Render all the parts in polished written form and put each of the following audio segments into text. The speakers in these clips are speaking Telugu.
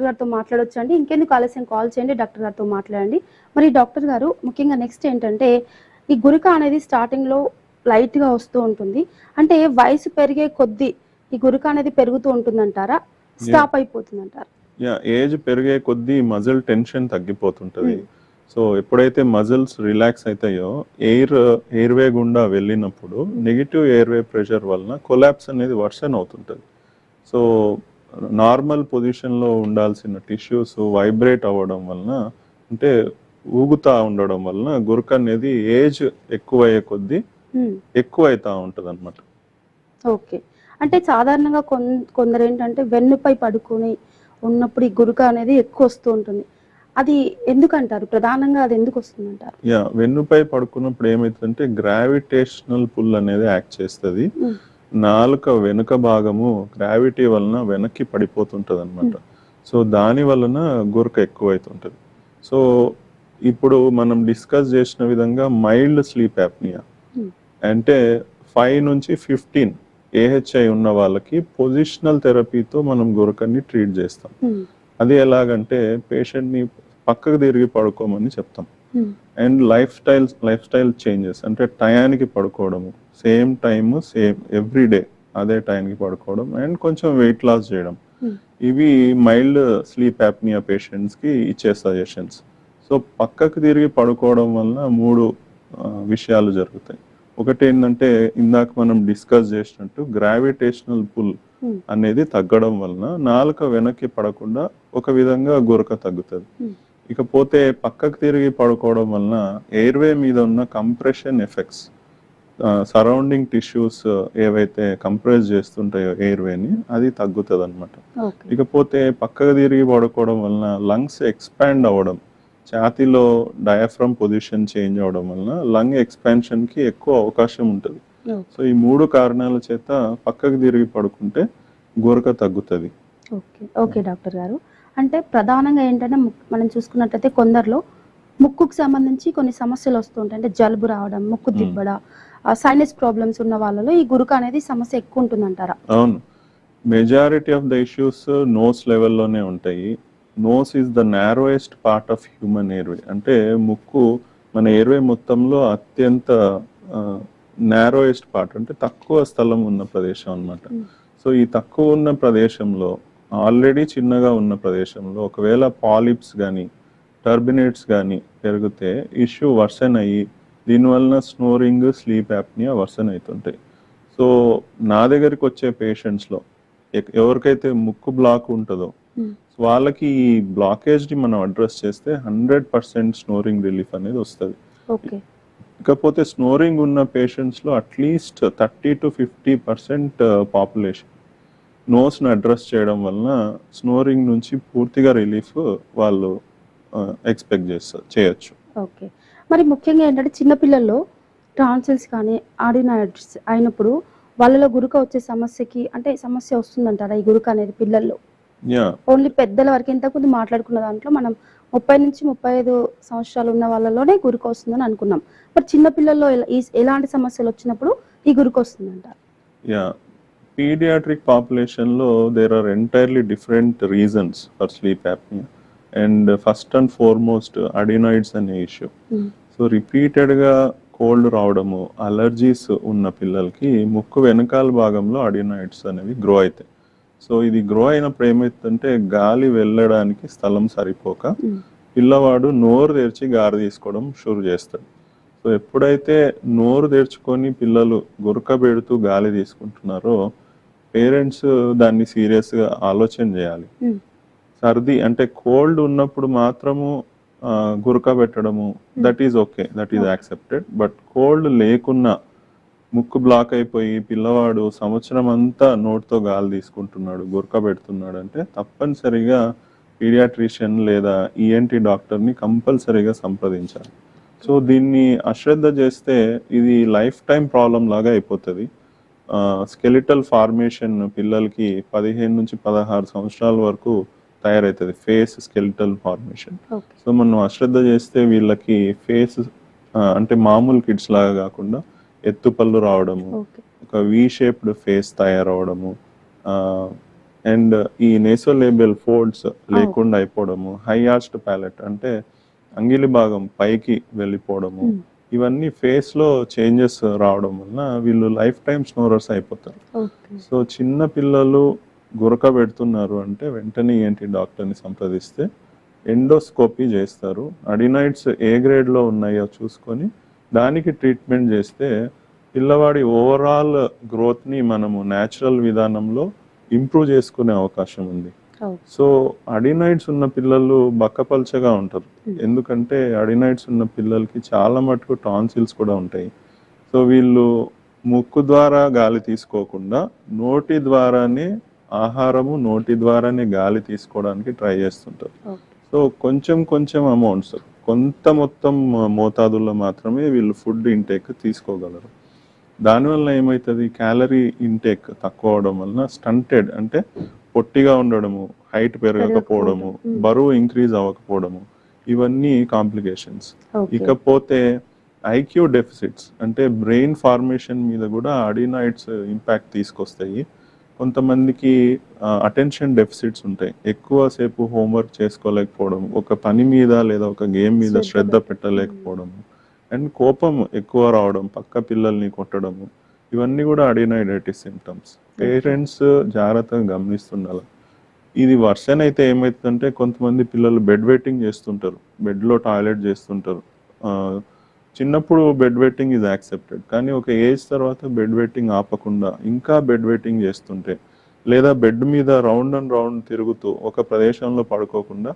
గారితో మాట్లాడొచ్చండి. ఇంకెందుకు ఆలస్యం కాల్ చేయండి, డాక్టర్ గారితో మాట్లాడండి. మరి డాక్టర్ గారు ముఖ్యంగా నెక్స్ట్ ఏంటంటే, ఈ గురక అనేది స్టార్టింగ్‌లో లైట్‌గా వస్తూ ఉంటుంది. అంటే వయసు పెరిగే కొద్దీ ఈ గురక అనేది పెరుగుతూ ఉంటుందంటారా? స్టాప్ అయిపోతుందంటారా? ఏజ్ పెరిగే కొద్దీ మజిల్ టెన్షన్ తగ్గిపోతుంటది. హ్మ్. సో ఎప్పుడైతే మజిల్స్ రిలాక్స్ అయితాయో ఎయిర్‌వే గుండా వెళ్ళినప్పుడు నెగెటివ్ ఎయిర్‌వే ప్రెషర్ వలన కొలాప్స్ అనేది వర్సన్ అవుతుంటది. సో నార్మల్ పొజిషన్‌లో ఉండాల్సిన టిష్యూస్ వైబ్రేట్ అవ్వడం వలన, అంటే ఊగుతా ఉండడం వలన గురక అనేది ఏజ్ ఎక్కువయ్యే కొద్దీ ఎక్కువైతా ఉంటదన్నమాట. ఓకే. అంటే సాధారణంగా కొందరేంటంటే వెన్నుపై పడుకొని ఉన్నప్పుడు ఈ గురక అనేది ఎక్కువొస్తూ ఉంటుంది. అది ఎందుకంటారు? ప్రధానంగా అది ఎందుకొస్తుందంటారు? వెన్నుపై పడుకున్నప్పుడు ఏమైతుందంటే గ్రావిటేషనల్ పుల్ అనేది యాక్ట్ చేస్తది. హ్మ్. నాలుక వెనుక భాగము గ్రావిటీ వలన వెనక్కి పడిపోతుంటదన్నమాట. సో దాని వలన గురక ఎక్కువైతుంటది. సో ఇప్పుడు మనం డిస్కస్ చేసిన విధంగా మైల్డ్ స్లీప్ యాప్నియా హ్మ్. అంటే 5 నుంచి 15 ఏహెచ్ఐ ఉన్న వాళ్ళకి పొజిషనల్ థెరపీతో మనం గురకని ట్రీట్ చేస్తాం. హ్మ్. అది ఎలాగంటే పేషెంట్‌ని పక్కకు తిరిగి పడుకోమని చెప్తాం. హ్మ్. అండ్ లైఫ్ స్టైల్ చేంజెస్ అంటే టయానికి పడుకోవడము, సేమ్ టైమ్ ఎవ్రీ డే అదే టైంకి పడుకోవడం అండ్ కొంచెం వెయిట్ లాస్ చేయడం. హ్మ్. ఇవి మైల్డ్ స్లీప్ యాప్నియా పేషెంట్స్‌కి ఇచ్చే సజెషన్స్. సో పక్కకు తిరిగి పడుకోవడం వలన 3 విషయాలు జరుగుతాయి. ఒకటేంటంటే ఇందాక మనం డిస్కస్ చేసినట్టు గ్రావిటేషనల్ పుల్ హ్మ్. అనేది తగ్గడం వలన నాలుక వెనక్కి పడకుండా ఒక విధంగా గురక తగ్గుతది. హ్మ్. ఇకపోతే పక్కకు తిరిగి పడుకోవడం వలన ఎయిర్‌వే మీద ఉన్న కంప్రెషన్ ఎఫెక్ట్స్, సరౌండింగ్ టిష్యూస్ ఏవైతే కంప్రెస్ చేస్తుంటాయో ఎయిర్‌వేని అది తగ్గుతదన్నమాట. ఓకే. ఇకపోతే పక్కకు తిరిగి పడుకోవడం వలన లంగ్స్ ఎక్స్‌పాండ్ అవ్వడం, ఛాతీలో డయాఫ్రమ్ పొజిషన్ చేంజ్ అవ్వడం వలన లంగ్ ఎక్స్‌పాన్షన్‌కి ఎక్కువ అవకాశం ఉంటది. ఓకే. సో ఈ 3 కారణాల చేత పక్కకు తిరిగి పడుకుంటే గురక తగ్గుతది. ఓకే. ఓకే డాక్టర్ గారు. అంటే ప్రధానంగా ఏంటంటే మనం చూసుకున్నట్లయితే కొందరిలో ముక్కుకు సంబంధించి కొన్ని సమస్యలొస్తూ ఉంటాయి. అంటే జలుబు రావడం, ముక్కు దిబ్బడ, సైనస్ ప్రాబ్లమ్స్ ఉన్న వాళ్ళలో ఈ గురక అనేది సమస్య ఎక్కువుంటుందంటారా? అవును. Majority of the issues nose లెవెల్‌లోనే ఉంటాయి. Nose is the narrowest part of human airway. అంటే ముక్కు మన ఎయిర్‌వే మొత్తంలో అత్యంత నారోయెస్ట్ పార్ట్, అంటే తక్కువ స్థలం ఉన్న ప్రదేశం అన్నమాట. హ్మ్. సో ఈ తక్కువ ఉన్న ప్రదేశంలో, ఆల్రెడీ చిన్నగా ఉన్న ప్రదేశంలో ఒకవేళ పాలిప్స్ గానీ, టర్బినేట్స్ గానీ పెరిగితే ఇష్యూ వర్సన్ అయ్యి దీనివలన స్నోరింగ్, స్లీప్ యాప్నియా వర్సన్ అవుతుంటాయి. సో నా దగ్గరికి వచ్చే పేషెంట్స్‌లో ఎవరికైతే ముక్కు బ్లాక్ ఉంటదో హ్మ్. వాళ్ళకి ఈ బ్లాకేజ్‌ని మనం అడ్రెస్ చేస్తే 100% స్నోరింగ్ రిలీఫ్ అనేది వస్తది. ఓకే. ఇకపోతే స్నోరింగ్ ఉన్న పేషెంట్స్‌లో అట్‌లీస్ట్ 30-50% పాపులేషన్ నోస్‌ని అడ్రెస్ చేయడం వలన స్నోరింగ్ నుంచి పూర్తిగా రిలీఫ్ వాళ్ళు ఎక్స్‌పెక్ట్ చేయొచ్చు. ఓకే. మరి ముఖ్యంగా ఏంటంటే చిన్న పిల్లల్లో టాన్సిల్స్ కానీ, అడినాయిడ్స్ అయినప్పుడు వాళ్ళలో గురక వచ్చే సమస్యకి అంటే సమస్య వస్తుందంటారా ఈ గురక అనేది పిల్లల్లో? యాహ్! ఓన్లీ పెద్దల వరకు ఇంతకుముందు మాట్లాడుకున్న దాంట్లో మనం 30-35 సంవత్సరాలు ఉన్న వాళ్ళలోనే గురక వస్తుందని అనుకున్నాం. మరి చిన్న పిల్లల్లో ఎలాంటి సమస్యలు వచ్చినప్పుడు ఈ గురక వస్తుందంటారు? యాహ్! పీడియాట్రిక్ పాపులేషన్‌లో there are entirely different reasons for sleep apnea. And first and foremost adenoids అనే ఇష్యూ. హ్మ్. సో రిపీటెడ్‌గా కోల్డ్ రావడము, అలర్జీస్ ఉన్న పిల్లలకి ముక్కు వెనకాల భాగంలో అడినాయిడ్స్ అనేవి గ్రో అయితాయి. సో ఇది గ్రో అయినప్పుడు ఏమైతుందంటే గాలి వెళ్ళడానికి స్థలం సరిపోక హ్మ్. పిల్లవాడు నోరు తెరిచి గాలి తీసుకోవడం షురు చేస్తాడు. సో ఎప్పుడైతే నోరు తెరుచుకొని పిల్లలు గురక పెడుతూ గాలి తీసుకుంటున్నారో పేరెంట్స్ దాన్ని సీరియస్‌గా ఆలోచన చేయాలి. హ్మ్. సర్ది అంటే కోల్డ్ ఉన్నప్పుడు మాత్రము గురక పెట్టడము that is okay. That is accepted. But cold లేకున్నా ముక్కు బ్లాక్ అయిపోయి పిల్లవాడు సంవత్సరం అంతా నోటితో గాలి తీసుకుంటున్నాడు, గురక పెడుతున్నాడు అంటే తప్పనిసరిగా పీడియాట్రిషియన్ లేదా ఈఎన్టీ డాక్టర్ని కంపల్సరీగా సంప్రదించాలి. సో దీన్ని అశ్రద్ధ చేస్తే ఇది లైఫ్ టైం ప్రాబ్లం లాగా అయిపోతుంది. స్కెలిటల్ ఫార్మేషన్ పిల్లలకి 15-16 సంవత్సరాల వరకు తయారవుతుంది, face skeletal formation. Okay. So మనం అశ్రద్ధ చేస్తే వీళ్ళకి ఫేస్ అంటే మామూలు కిడ్స్ లాగా కాకుండా ఎత్తు పళ్ళు రావడము, ఓకే. ఒక వి షేప్డ్ ఫేస్ తయారవడము, అండ్ ఈ నేసోలేబియల్ ఫోల్డ్స్ లేకుండా అయిపోవడము, హై ఆర్చ్డ్ ప్యాలెట్ అంటే అంగిలి భాగం పైకి వెళ్ళిపోవడము, ఇవన్నీ ఫేస్ లో చేంజెస్ రావడం వలన వీళ్ళు లైఫ్ టైం స్నోరర్స్ అయిపోతారు. సో చిన్న పిల్లలు గురక పెడుతున్నారు అంటే వెంటనే ఏంటి డాక్టర్ని సంప్రదిస్తే ఎండోస్కోపీ చేస్తారు. అడినాయిడ్స్ ఏ గ్రేడ్ లో ఉన్నాయో చూసుకొని దానికి ట్రీట్మెంట్ చేస్తే పిల్లవాడి ఓవరాల్ గ్రోత్ ని మనము న్యాచురల్ విధానంలో ఇంప్రూవ్ చేసుకునే అవకాశం ఉంది. సో అడినాయిడ్స్ ఉన్న పిల్లలు బక్కపల్చగా ఉంటారు, ఎందుకంటే అడినాయిడ్స్ ఉన్న పిల్లలకి చాలా మటుకు టాన్సిల్స్ కూడా ఉంటాయి. సో వీళ్ళు ముక్కు ద్వారా గాలి తీసుకోకుండా నోటి ద్వారానే ఆహారము, నోటి ద్వారానే గాలి తీసుకోవడానికి ట్రై చేస్తుంటారు. సో కొంచెం కొంచెం అమౌంట్స్, కొంత మొత్తం మోతాదుల్లో మాత్రమే వీళ్ళు ఫుడ్ ఇంటేక్ తీసుకోగలరు. దానివల్ల ఏమవుతుంది, క్యాలరీ ఇంటేక్ తక్కువ అవడం వలన స్టంటెడ్ అంటే పొట్టిగా ఉండడము, హైట్ పెరగకపోవడము, బరువు ఇంక్రీజ్ అవ్వకపోవడము, ఇవన్నీ కాంప్లికేషన్స్. ఇకపోతే ఐక్యూ డెఫిసిట్స్ అంటే బ్రెయిన్ ఫార్మేషన్ మీద కూడా అడినాయిడ్స్ ఇంపాక్ట్ తీసుకొస్తాయి. కొంతమందికి అటెన్షన్ డెఫిసిట్స్ ఉంటాయి, ఎక్కువసేపు హోంవర్క్ చేసుకోలేకపోవడం, ఒక పని మీద లేదా ఒక గేమ్ మీద శ్రద్ధ పెట్టలేకపోవడము, అండ్ కోపం ఎక్కువ రావడం, పక్క పిల్లల్ని కొట్టడము, ఇవన్నీ కూడా అడినాయిడైటిస్ సిమ్టమ్స్. పేరెంట్స్ జాగ్రత్తగా గమనిస్తుండాలి. ఇది వర్షన్ అయితే ఏమవుతుందంటే కొంతమంది పిల్లలు బెడ్ వెయిటింగ్ చేస్తుంటారు, బెడ్లో టాయిలెట్ చేస్తుంటారు. చిన్నప్పుడు బెడ్ వెయిటింగ్ ఈజ్ యాక్సెప్టెడ్, కానీ ఒక ఏజ్ తర్వాత బెడ్ వెయిటింగ్ ఆపకుండా ఇంకా బెడ్ వెయిటింగ్ చేస్తుంటే, లేదా బెడ్ మీద రౌండ్ అండ్ రౌండ్ తిరుగుతూ ఒక ప్రదేశంలో పడుకోకుండా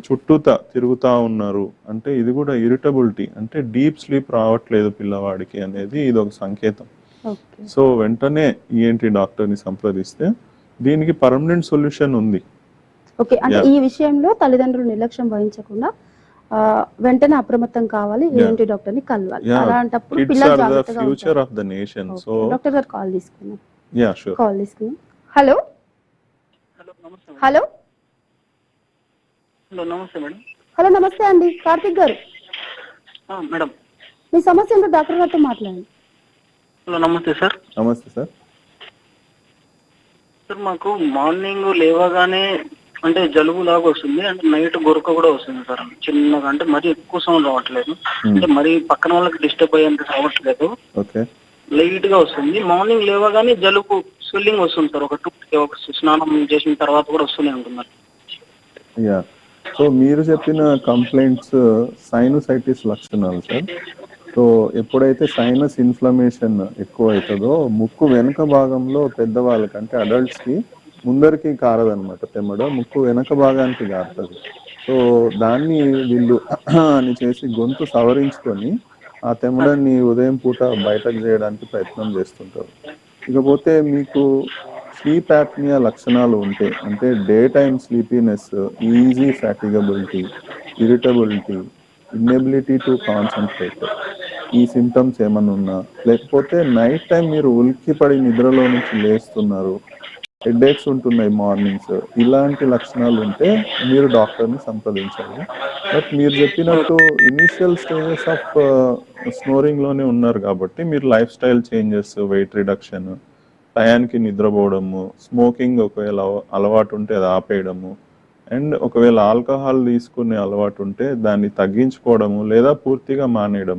చుట్టూతా తిరుగుతూ ఉన్నారు అంటే ఇది కూడా ఇరిటబిలిటీ, అంటే డీప్ స్లీప్ రావట్లేదు పిల్లవాడికి అనేది ఇది ఒక సంకేతం. సో వెంటనే ఈఎన్టీ డాక్టర్ని సంప్రదిస్తే దీనికి పర్మనెంట్ సొల్యూషన్ ఉంది. ఓకే, అంటే ఈ విషయంలో తల్లిదండ్రులు నిర్లక్ష్యం వహించకుండా వెంటనే అప్రమత్తం కావాలి, ఏంటి డాక్టర్ ని కలవాలి. అలాంటప్పుడు పిల్లలు జాగ్రత్తగా future of the nation. So doctor గారు కాల్ తీసుకున్నాం. యా షూర్, కాల్ తీసుకున్నాం. హలో హలో హలో, నమస్తే మేడం. హలో నమస్తే అండి, కార్తిక్ గారు. మేడం, మీ సమస్య ఏంటో డాక్టర్ గారితో మాట్లాడండి. హలో, నమస్తే సార్. నమస్తే సార్. సార్ మాకు మార్నింగ్ లేవగానే అంటే జలుబు లాగా వస్తుంది, అంటే నైట్ గురక కూడా వస్తుంది సార్, చిన్నగా. అంటే మరీ ఎక్కువ సౌండ్ రావట్లేదు, అంటే మరీ పక్కన వాళ్ళకి డిస్టర్బ్ అయ్యేంత రావట్లేదు, లైట్ గా వస్తుంది. మార్నింగ్ లేవగానే జలుబు స్వెల్లింగ్ వస్తుంది సార్, ఒక స్నానం చేసిన తర్వాత కూడా వస్తూనే ఉంటుంది. యా, సో మీరు చెప్పిన కంప్లైంట్స్ సైనసైటిస్ లక్షణాలు సార్. సో ఎప్పుడైతే సైనస్ ఇన్ఫ్లమేషన్ ఎక్కువ అవుతుందో ముక్కు వెనుక భాగంలో పెద్దవాళ్ళకి అంటే అడల్ట్స్కి ముందరికి కారదనమాట, తెమ్మడ ముక్కు వెనక భాగానికి కారుతుంది. సో దాన్ని వీళ్ళు అని చేసి గొంతు సవరించుకొని ఆ తెమ్మడాన్ని ఉదయం పూట బయటకు చేయడానికి ప్రయత్నం చేస్తుంటారు. ఇకపోతే మీకు స్లీప్ యాప్నియా లక్షణాలు ఉంటే, అంటే day time sleepiness, easy fatigability, irritability, inability to concentrate, ఈ సిమ్టమ్స్ ఏమన్నా ఉన్నా, లేకపోతే నైట్ టైం మీరు ఉలిక్కిపడి నిద్రలో నుంచి లేస్తున్నారు, హెడేక్స్ ఉంటున్నాయి మార్నింగ్స్, ఇలాంటి లక్షణాలు ఉంటే మీరు డాక్టర్ని సంప్రదించాలి. బట్ మీరు చెప్పినట్టు ఇనీషియల్ స్టేజెస్ ఆఫ్ స్నోరింగ్లోనే ఉన్నారు కాబట్టి మీరు life style changes, weight reduction, టయానికి నిద్రపోవడము, స్మోకింగ్ ఒకవేళ అలవాటు ఉంటే అది ఆపేయడము, అండ్ ఒకవేళ ఆల్కహాల్ తీసుకునే అలవాటు ఉంటే దాన్ని తగ్గించుకోవడము లేదా పూర్తిగా మానేయడం.